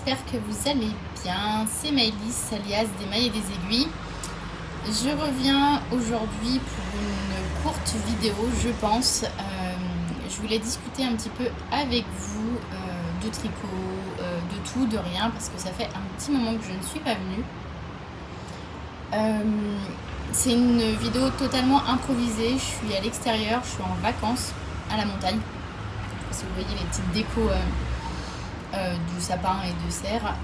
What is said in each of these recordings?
j'espère que vous allez bien. C'est Maëlys, alias des mailles et des aiguilles. Je reviens aujourd'hui pour une courte vidéo, je pense. Je voulais discuter un petit peu avec vous de tricot, de tout, de rien, parce que ça fait un petit moment que je ne suis pas venue. C'est une vidéo totalement improvisée. Je suis à l'extérieur, je suis en vacances à la montagne. Si vous voyez les petites décos du sapin et de serre.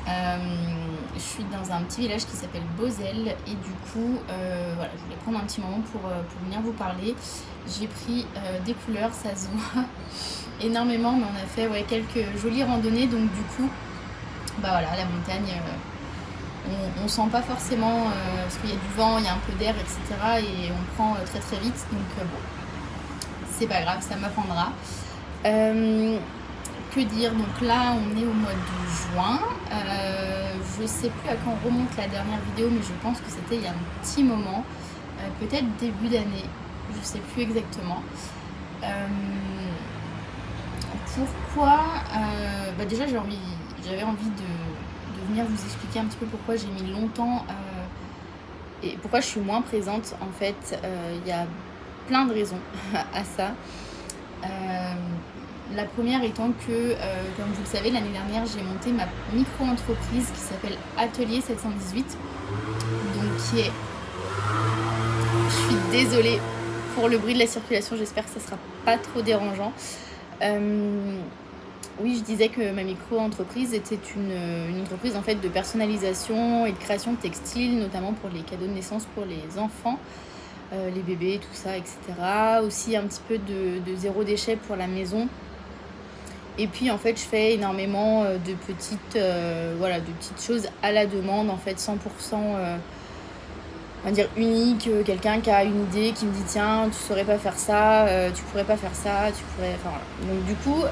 Je suis dans un petit village qui s'appelle Beauzelle et du coup voilà, je voulais prendre un petit moment pour venir vous parler. J'ai pris des couleurs, ça se voit énormément, mais on a fait quelques jolies randonnées, donc du coup bah voilà, la montagne on sent pas forcément parce qu'il y a du vent, il y a un peu d'air, etc. et on prend très très vite, donc bon, c'est pas grave, ça m'apprendra. Que dire, donc là on est au mois de juin, je sais plus à quand remonte la dernière vidéo, mais je pense que c'était il y a un petit moment, peut-être début d'année, je sais plus exactement. Pourquoi déjà j'avais envie de venir vous expliquer un petit peu pourquoi j'ai mis longtemps et pourquoi je suis moins présente. En fait, il y a plein de raisons à ça. La première étant que, comme vous le savez, l'année dernière, j'ai monté ma micro-entreprise qui s'appelle Atelier 718. Donc, je suis désolée pour le bruit de la circulation, j'espère que ça ne sera pas trop dérangeant. Oui, je disais que ma micro-entreprise était une entreprise en fait de personnalisation et de création de textiles, notamment pour les cadeaux de naissance pour les enfants. Les bébés, tout ça, etc. Aussi un petit peu de zéro déchet pour la maison. Et puis en fait je fais énormément de petites choses à la demande, en fait 100% on va dire unique, quelqu'un qui a une idée, qui me dit tiens tu saurais pas faire ça, tu pourrais pas faire ça, tu pourrais... Enfin voilà. Donc du coup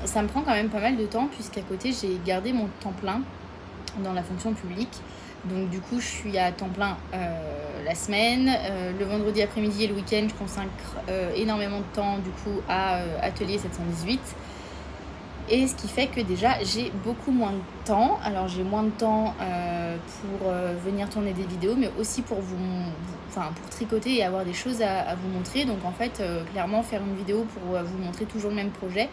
ça me prend quand même pas mal de temps, puisqu'à côté j'ai gardé mon temps plein dans la fonction publique. Donc du coup je suis à temps plein la semaine, le vendredi après-midi et le week-end je consacre énormément de temps du coup à Atelier 718. Et ce qui fait que déjà j'ai beaucoup moins de temps. Alors j'ai moins de temps pour venir tourner des vidéos, mais aussi pour pour tricoter et avoir des choses à vous montrer. Donc en fait clairement faire une vidéo pour vous montrer toujours le même projet,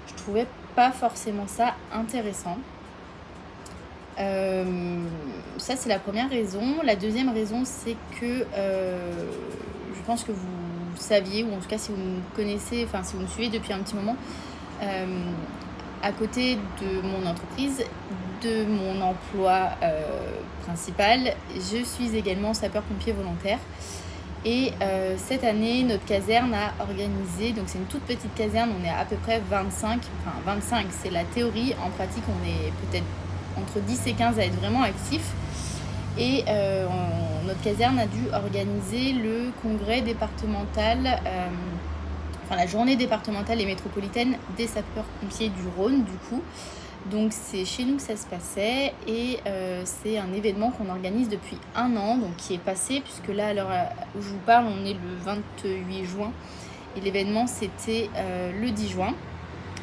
je trouvais pas forcément ça intéressant. Ça c'est la première raison. La deuxième raison, c'est que je pense que vous saviez, ou en tout cas si vous me connaissez, enfin si vous me suivez depuis un petit moment, à côté de mon entreprise, de mon emploi principal, je suis également sapeur-pompier volontaire. Et cette année, notre caserne a organisé, donc c'est une toute petite caserne, on est à peu près 25, enfin 25 c'est la théorie, en pratique on est peut-être entre 10 et 15 à être vraiment actifs. Et notre caserne a dû organiser le congrès départemental, la journée départementale et métropolitaine des sapeurs-pompiers du Rhône du coup. Donc c'est chez nous que ça se passait, et c'est un événement qu'on organise depuis un an, donc qui est passé, puisque là à l'heure où je vous parle on est le 28 juin et l'événement c'était le 10 juin.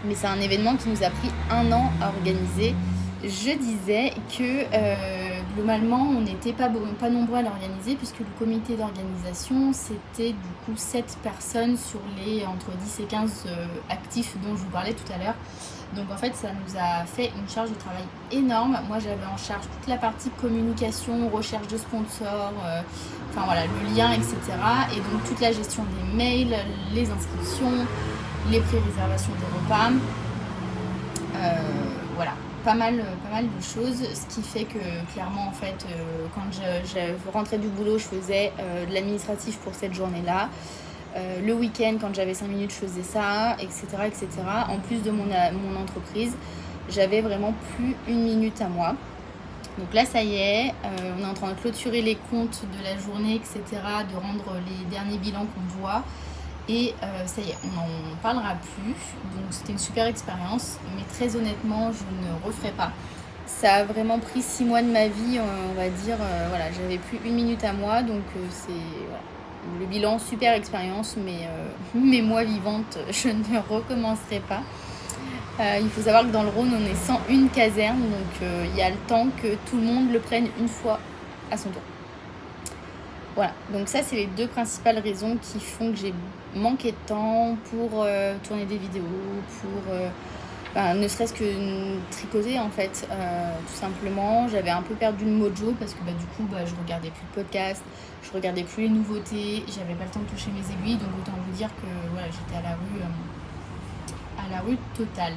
Mais c'est un événement qui nous a pris un an à organiser. Je disais que globalement on n'était pas nombreux à l'organiser, puisque le comité d'organisation c'était du coup 7 personnes sur les entre 10 et 15 actifs dont je vous parlais tout à l'heure. Donc en fait ça nous a fait une charge de travail énorme. Moi j'avais en charge toute la partie communication, recherche de sponsors, le lien, etc. Et donc toute la gestion des mails, les inscriptions, les pré-réservations des repas, pas mal de choses, ce qui fait que clairement en fait quand je rentrais du boulot je faisais de l'administratif pour cette journée-là. Le week-end quand j'avais 5 minutes je faisais ça, etc. En plus de mon entreprise, j'avais vraiment plus une minute à moi. Donc là ça y est, on est en train de clôturer les comptes de la journée, etc., de rendre les derniers bilans qu'on doit. Et ça y est, on n'en parlera plus. Donc c'était une super expérience, mais très honnêtement, je ne referai pas. Ça a vraiment pris 6 mois de ma vie, on va dire. J'avais plus une minute à moi, donc c'est le bilan, super expérience, mais moi vivante, je ne recommencerai pas. Il faut savoir que dans le Rhône, on est 101 casernes, donc il y a le temps que tout le monde le prenne une fois à son tour. Voilà, donc ça c'est les 2 principales raisons qui font que j'ai manqué de temps pour tourner des vidéos, pour ne serait-ce que tricoter en fait, tout simplement. J'avais un peu perdu le mojo parce que du coup je regardais plus de podcasts, je regardais plus les nouveautés, j'avais pas le temps de toucher mes aiguilles, donc autant vous dire que voilà, j'étais à la rue totale.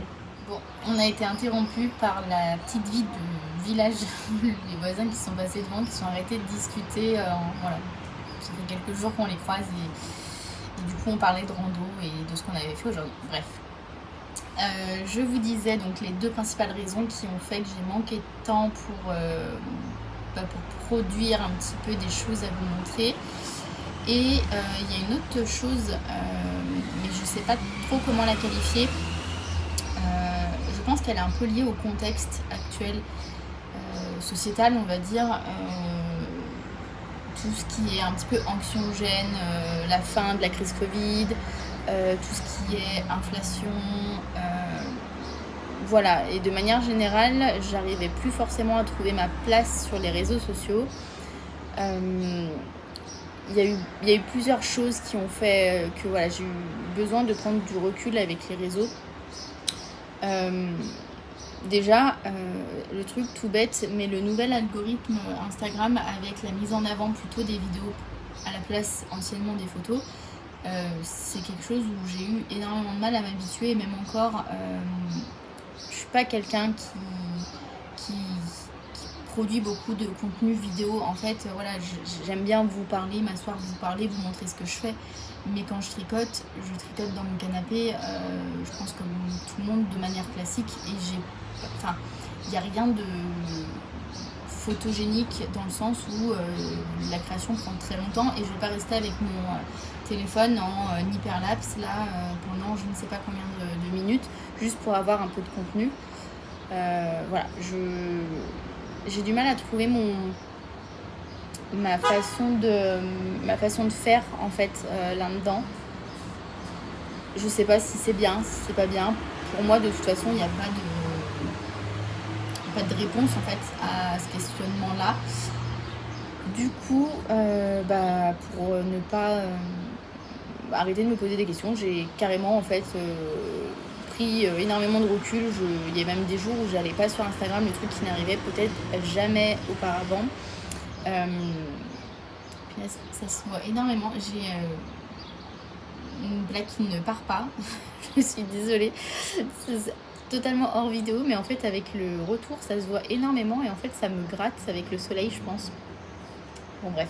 Bon, on a été interrompu par la petite vie de village, les voisins qui sont passés devant, qui sont arrêtés de discuter. Voilà, ça fait quelques jours qu'on les croise et du coup on parlait de rando et de ce qu'on avait fait aujourd'hui. Bref. Je vous disais donc les 2 principales raisons qui ont fait que j'ai manqué de temps pour produire un petit peu des choses à vous montrer. Et il y a une autre chose, mais je sais pas trop comment la qualifier. Je pense qu'elle est un peu liée au contexte actuel sociétal, on va dire. Tout ce qui est un petit peu anxiogène, la fin de la crise Covid, tout ce qui est inflation, voilà. Et de manière générale, j'arrivais plus forcément à trouver ma place sur les réseaux sociaux. Il y a eu plusieurs choses qui ont fait que voilà, j'ai eu besoin de prendre du recul avec les réseaux. Déjà, le truc tout bête, mais le nouvel algorithme Instagram avec la mise en avant plutôt des vidéos à la place anciennement des photos, c'est quelque chose où j'ai eu énormément de mal à m'habituer, et même encore, je suis pas quelqu'un qui produit beaucoup de contenu vidéo. En fait, voilà, j'aime bien vous parler, m'asseoir, vous parler, vous montrer ce que je fais. Mais quand je tricote dans mon canapé, je pense comme tout le monde de manière classique. Et il n'y a rien de photogénique dans le sens où la création prend très longtemps et je ne vais pas rester avec mon téléphone en hyperlapse là pendant je ne sais pas combien de minutes juste pour avoir un peu de contenu. Voilà, j'ai du mal à trouver ma façon de faire en fait là-dedans. Je sais pas si c'est bien, si c'est pas bien. Pour moi, de toute façon, il n'y a pas de réponse en fait à ce questionnement-là. Du coup, pour ne pas arrêter de me poser des questions, j'ai carrément en fait pris énormément de recul. Il y a même des jours où j'allais pas sur Instagram, le truc qui n'arrivait peut-être jamais auparavant. Ça se voit énormément. J'ai une blague qui ne part pas. Je suis désolée. C'est totalement hors vidéo, mais en fait avec le retour ça se voit énormément et en fait ça me gratte avec le soleil, je pense. Bon bref,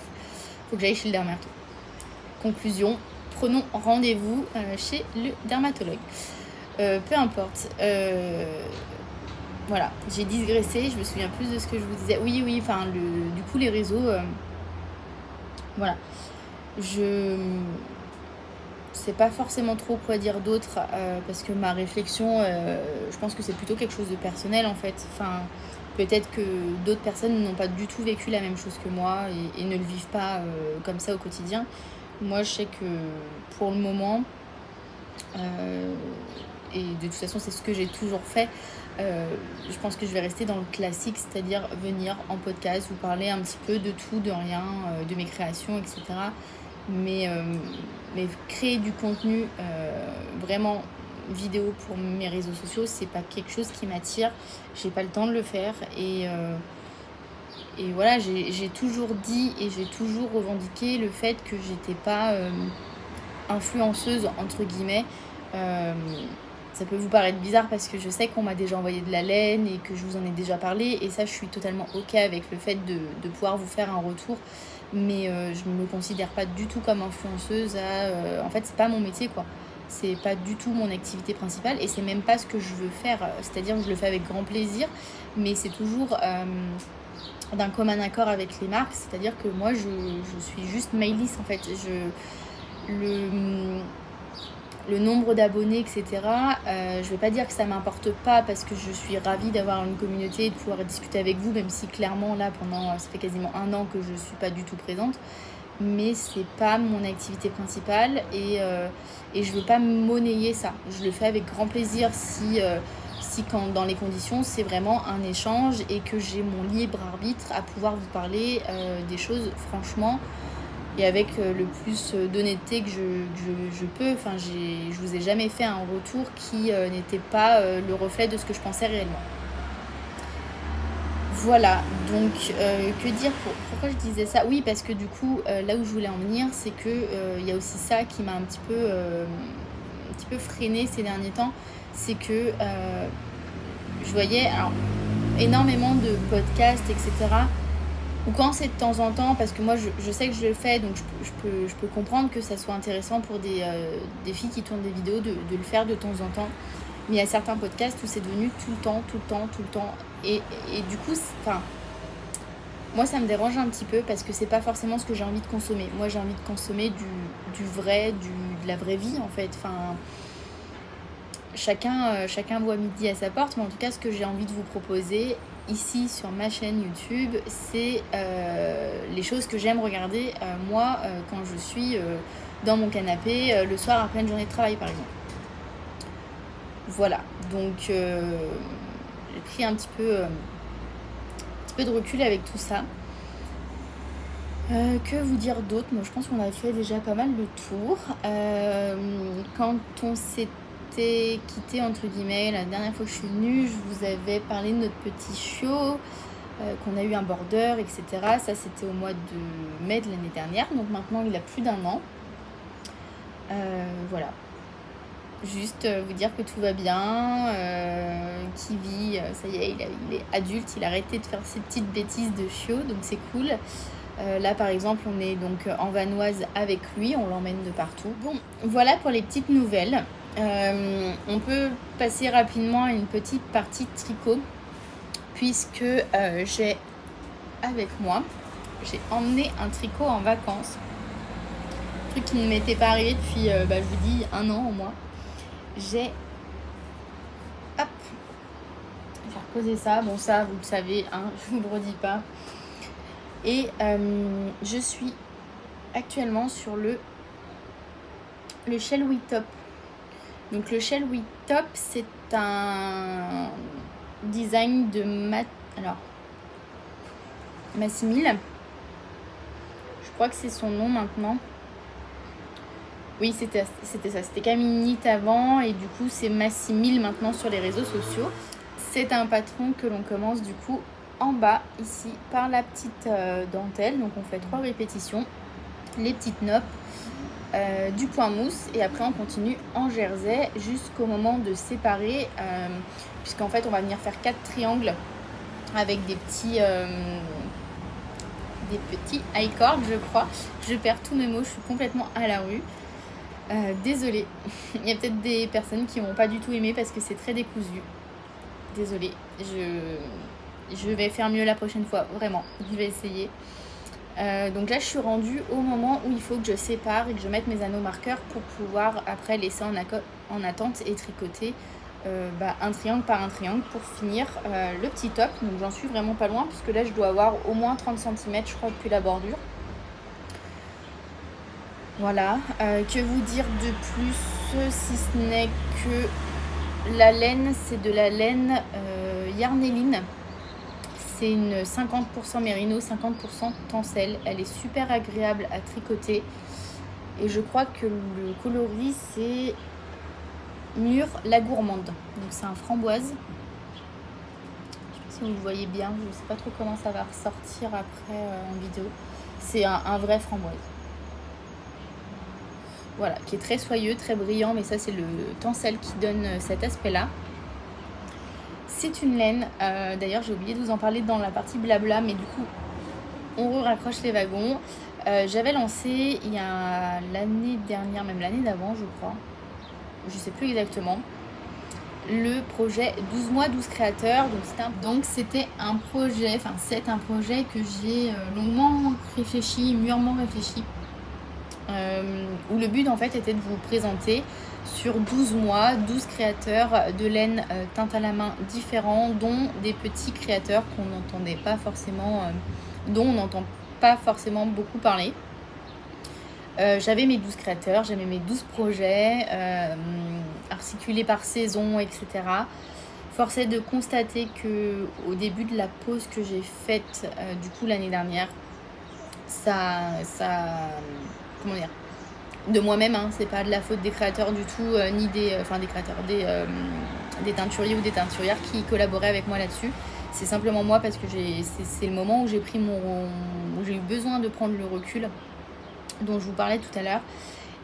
faut que j'aille chez le dermatologue. Conclusion, prenons rendez-vous chez le dermatologue. Peu importe. Voilà, j'ai digressé, je me souviens plus de ce que je vous disais. Oui, enfin du coup les réseaux, voilà. Je sais pas forcément trop quoi dire d'autre parce que ma réflexion, je pense que c'est plutôt quelque chose de personnel en fait. Enfin, peut-être que d'autres personnes n'ont pas du tout vécu la même chose que moi et ne le vivent pas comme ça au quotidien. Moi, je sais que pour le moment, et de toute façon, c'est ce que j'ai toujours fait, je pense que je vais rester dans le classique, c'est-à-dire venir en podcast, vous parler un petit peu de tout, de rien, de mes créations, etc. Mais créer du contenu vraiment vidéo pour mes réseaux sociaux, c'est pas quelque chose qui m'attire. J'ai pas le temps de le faire et voilà, j'ai toujours dit et j'ai toujours revendiqué le fait que j'étais pas influenceuse entre guillemets. Ça peut vous paraître bizarre parce que je sais qu'on m'a déjà envoyé de la laine et que je vous en ai déjà parlé et ça je suis totalement ok avec le fait de pouvoir vous faire un retour, mais je ne me considère pas du tout comme influenceuse. En fait c'est pas mon métier quoi, c'est pas du tout mon activité principale et c'est même pas ce que je veux faire, c'est-à-dire que je le fais avec grand plaisir mais c'est toujours d'un commun accord avec les marques, c'est-à-dire que moi je suis juste Maëlys en fait. Le nombre d'abonnés, etc. Je vais pas dire que ça m'importe pas parce que je suis ravie d'avoir une communauté et de pouvoir discuter avec vous, même si clairement là ça fait quasiment 1 an que je suis pas du tout présente. mais c'est pas mon activité principale et je veux pas monnayer ça. Je le fais avec grand plaisir si quand dans les conditions c'est vraiment un échange et que j'ai mon libre arbitre à pouvoir vous parler des choses franchement et avec le plus d'honnêteté que je peux. Enfin, je vous ai jamais fait un retour qui n'était pas le reflet de ce que je pensais réellement. Voilà, donc que dire pourquoi je disais ça? Oui, parce que du coup, là où je voulais en venir, c'est que il y a aussi ça qui m'a un petit peu freinée ces derniers temps. C'est que je voyais alors, énormément de podcasts, etc. Ou quand c'est de temps en temps, parce que moi je sais que je le fais, donc je peux comprendre que ça soit intéressant pour des filles qui tournent des vidéos de le faire de temps en temps. Mais il y a certains podcasts où c'est devenu tout le temps. Et du coup, moi ça me dérange un petit peu parce que c'est pas forcément ce que j'ai envie de consommer. Moi j'ai envie de consommer du vrai, de la vraie vie en fait. Enfin, chacun voit midi à sa porte, mais en tout cas ce que j'ai envie de vous proposer ici sur ma chaîne YouTube, c'est les choses que j'aime regarder moi quand je suis dans mon canapé le soir après une journée de travail par exemple. Voilà, donc j'ai pris un petit peu de recul avec tout ça. Que vous dire d'autre? Moi je pense qu'on a fait déjà pas mal le tour. Quand on s'était quitté entre guillemets la dernière fois que je suis venue, je vous avais parlé de notre petit chiot, qu'on a eu un border, etc. Ça c'était au mois de mai de l'année dernière, donc maintenant il a plus d'1 an. Voilà. Juste vous dire que tout va bien, qu'il vit, ça y est, il est adulte, il a arrêté de faire ses petites bêtises de chiot, donc c'est cool. Là par exemple on est donc en Vanoise avec lui, on l'emmène de partout. Bon, voilà pour les petites nouvelles. On peut passer rapidement à une petite partie de tricot, puisque j'ai avec moi, j'ai emmené un tricot en vacances. Un truc qui ne m'était pas arrivé depuis, je vous dis, 1 an au moins. J'ai... Hop, je vais reposer ça. Bon, ça, vous le savez, hein, je vous le redis pas. Et je suis actuellement sur le Shell Wheat Top. Donc le Shell Wheat Top, c'est un design de Massimil. Je crois que c'est son nom maintenant. Oui, c'était ça. C'était Camille Knit avant et du coup, c'est Massimil maintenant sur les réseaux sociaux. C'est un patron que l'on commence du coup en bas ici par la petite dentelle. Donc on fait 3 répétitions, les petites noppes, du point mousse et après on continue en jersey jusqu'au moment de séparer puisqu'en fait on va venir faire 4 triangles avec des petits high cords, je crois. Je perds tous mes mots, je suis complètement à la rue. Désolée, il y a peut-être des personnes qui n'ont pas du tout aimé parce que c'est très décousu. Désolée, je vais faire mieux la prochaine fois, vraiment, je vais essayer. Donc là je suis rendue au moment où il faut que je sépare et que je mette mes anneaux marqueurs pour pouvoir après laisser en attente et tricoter un triangle par un triangle pour finir le petit top. Donc j'en suis vraiment pas loin puisque là je dois avoir au moins 30 cm je crois depuis la bordure. Voilà, que vous dire de plus si ce n'est que la laine, c'est de la laine Yarneline. C'est une 50% mérino, 50% tencel. Elle est super agréable à tricoter. Et je crois que le coloris, c'est Mûre la gourmande. Donc c'est un framboise. Je sais pas si vous le voyez bien, je ne sais pas trop comment ça va ressortir après en vidéo. C'est un vrai framboise. Voilà, qui est très soyeux, très brillant, mais ça c'est le tencel qui donne cet aspect-là. C'est une laine, d'ailleurs j'ai oublié de vous en parler dans la partie blabla, mais du coup on raccroche les wagons. J'avais lancé il y a l'année dernière, même l'année d'avant je crois, je sais plus exactement, le projet 12 mois 12 créateurs. Donc c'était un projet, enfin c'est un projet que j'ai longuement réfléchi, mûrement réfléchi. Où le but en fait était de vous présenter sur 12 mois 12 créateurs de laine teinte à la main différents, dont des petits créateurs qu'on n'entendait pas forcément, dont on n'entend pas forcément beaucoup parler. J'avais mes 12 créateurs, j'avais mes 12 projets, articulés par saison, etc. Force est de constater qu'au début de la pause que j'ai faite, du coup, l'année dernière, comment dire, de moi-même, hein, c'est pas de la faute des créateurs du tout, ni des créateurs, des teinturiers ou des teinturières qui collaboraient avec moi là-dessus. C'est simplement moi parce que c'est le moment où où j'ai eu besoin de prendre le recul dont je vous parlais tout à l'heure.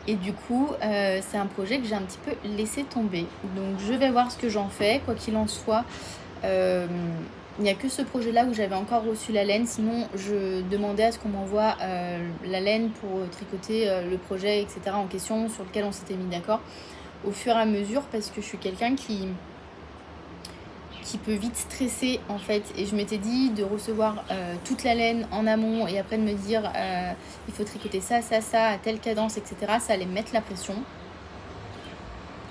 Et du coup, c'est un projet que j'ai un petit peu laissé tomber. Donc je vais voir ce que j'en fais, quoi qu'il en soit. Il n'y a que ce projet-là où j'avais encore reçu la laine. Sinon, je demandais à ce qu'on m'envoie la laine pour tricoter le projet, etc. en question, sur lequel on s'était mis d'accord au fur et à mesure, parce que je suis quelqu'un qui peut vite stresser en fait, et je m'étais dit de recevoir toute la laine en amont et après de me dire il faut tricoter ça, à telle cadence, etc. Ça allait me mettre la pression.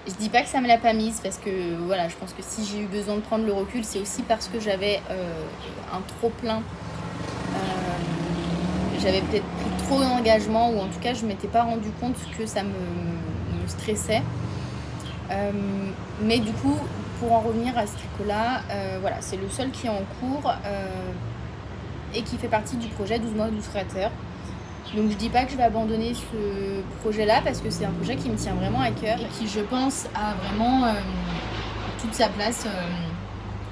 Je dis pas que ça me l'a pas mise, parce que voilà, je pense que si j'ai eu besoin de prendre le recul, c'est aussi parce que j'avais un trop plein, j'avais peut-être pris trop d'engagement, ou en tout cas je m'étais pas rendu compte que ça me stressait. Mais du coup, pour en revenir à ce tricot-là, voilà, c'est le seul qui est en cours et qui fait partie du projet 12 mois 12 créateurs. Donc je dis pas que je vais abandonner ce projet-là, parce que c'est un projet qui me tient vraiment à cœur et qui, je pense, a vraiment toute sa place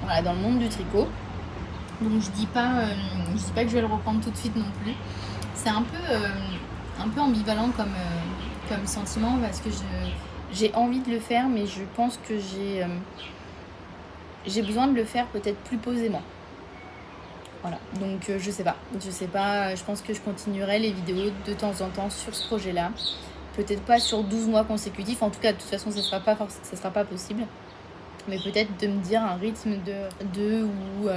voilà, dans le monde du tricot. Donc je dis pas que je vais le reprendre tout de suite non plus. C'est un peu ambivalent comme sentiment, parce que j'ai envie de le faire, mais je pense que j'ai besoin de le faire peut-être plus posément. Voilà, donc je sais pas, je pense que je continuerai les vidéos de temps en temps sur ce projet-là. Peut-être pas sur 12 mois consécutifs, en tout cas de toute façon ça sera pas possible. Mais peut-être de me dire un rythme de 2 ou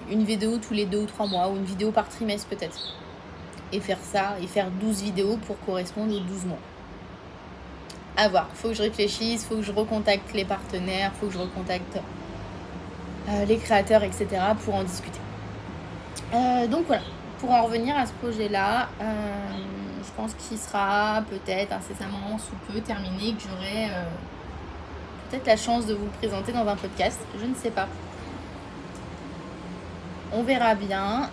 une vidéo tous les 2 ou 3 mois, ou une vidéo par trimestre peut-être. Et faire ça, et faire 12 vidéos pour correspondre aux 12 mois. À voir, faut que je réfléchisse, faut que je recontacte les partenaires, faut que je recontacte les créateurs, etc. pour en discuter. Donc voilà, pour en revenir à ce projet-là, je pense qu'il sera peut-être incessamment sous peu terminé, que j'aurai peut-être la chance de vous le présenter dans un podcast, je ne sais pas. On verra bien.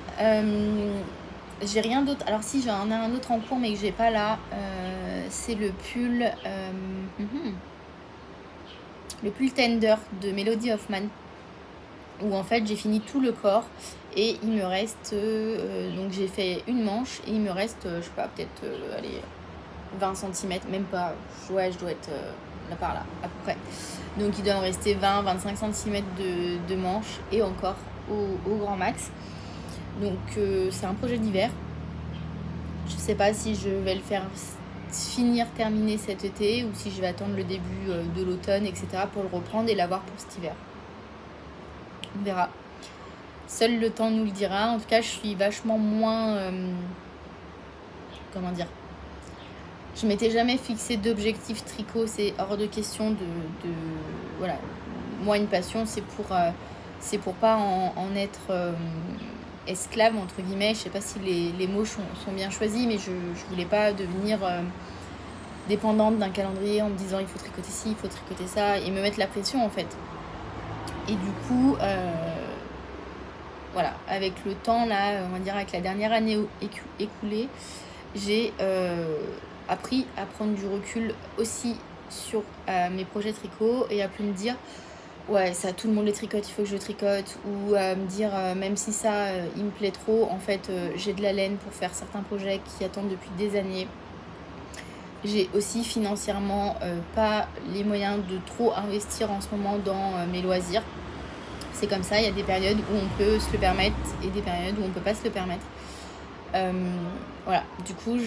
J'ai rien d'autre. Alors si, j'en ai un autre en cours mais que j'ai pas là. C'est le pull Tender de Melody Hoffman, où en fait j'ai fini tout le corps et il me reste donc j'ai fait une manche et il me reste je sais pas, peut-être 20 cm, même pas, ouais, je dois être là par là à peu près, donc il doit me rester 20-25 cm de manche, et encore au grand max. Donc c'est un projet d'hiver. Je sais pas si je vais le faire terminer cet été, ou si je vais attendre le début de l'automne, etc. pour le reprendre et l'avoir pour cet hiver. On verra. Seul le temps nous le dira. En tout cas, je suis vachement moins... comment dire, je m'étais jamais fixé d'objectif tricot. C'est hors de question de voilà. Moi, une passion, c'est pour pas en être esclave, entre guillemets. Je sais pas si les mots sont bien choisis, mais je voulais pas devenir dépendante d'un calendrier en me disant il faut tricoter ci, il faut tricoter ça, et me mettre la pression en fait. Et du coup, voilà, avec le temps là, on va dire avec la dernière année écoulée, j'ai appris à prendre du recul aussi sur mes projets tricot, et à plus me dire ouais, ça, tout le monde les tricote, il faut que je tricote, ou me dire même si ça il me plaît trop, en fait j'ai de la laine pour faire certains projets qui attendent depuis des années. J'ai aussi financièrement pas les moyens de trop investir en ce moment dans mes loisirs. C'est comme ça, il y a des périodes où on peut se le permettre et des périodes où on peut pas se le permettre. Voilà, du coup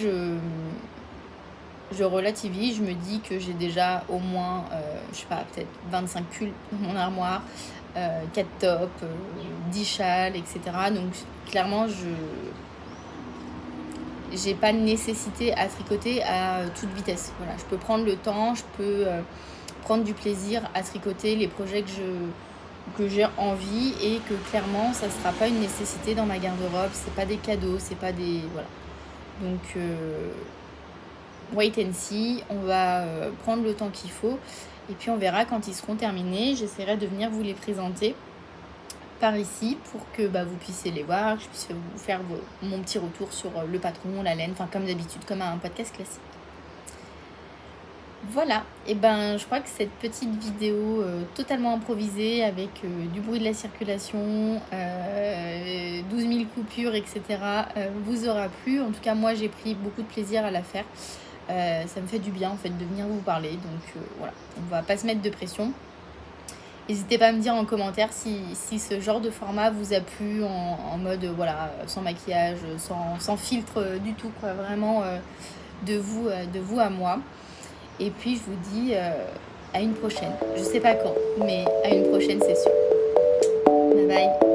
je relativise, je me dis que j'ai déjà au moins, je sais pas, peut-être 25 pulls dans mon armoire, 4 tops, 10 châles, etc. Donc clairement, j'ai pas de nécessité à tricoter à toute vitesse. Voilà, je peux prendre le temps, je peux prendre du plaisir à tricoter les projets que j'ai envie, et que clairement ça sera pas une nécessité dans ma garde-robe, c'est pas des cadeaux, c'est pas des... Voilà. Donc wait and see, on va prendre le temps qu'il faut et puis on verra quand ils seront terminés. J'essaierai de venir vous les présenter par ici pour que vous puissiez les voir, que je puisse vous faire mon petit retour sur le patron, la laine, enfin comme d'habitude, comme un podcast classique. Voilà, et je crois que cette petite vidéo totalement improvisée avec du bruit de la circulation, 12 000 coupures, etc. Vous aura plu. En tout cas, moi j'ai pris beaucoup de plaisir à la faire. Ça me fait du bien en fait de venir vous parler. Donc voilà, on va pas se mettre de pression. N'hésitez pas à me dire en commentaire si ce genre de format vous a plu en mode voilà, sans maquillage, sans filtre du tout, quoi. Vraiment de vous à moi. Et puis je vous dis à une prochaine. Je sais pas quand, mais à une prochaine, c'est sûr. Bye bye.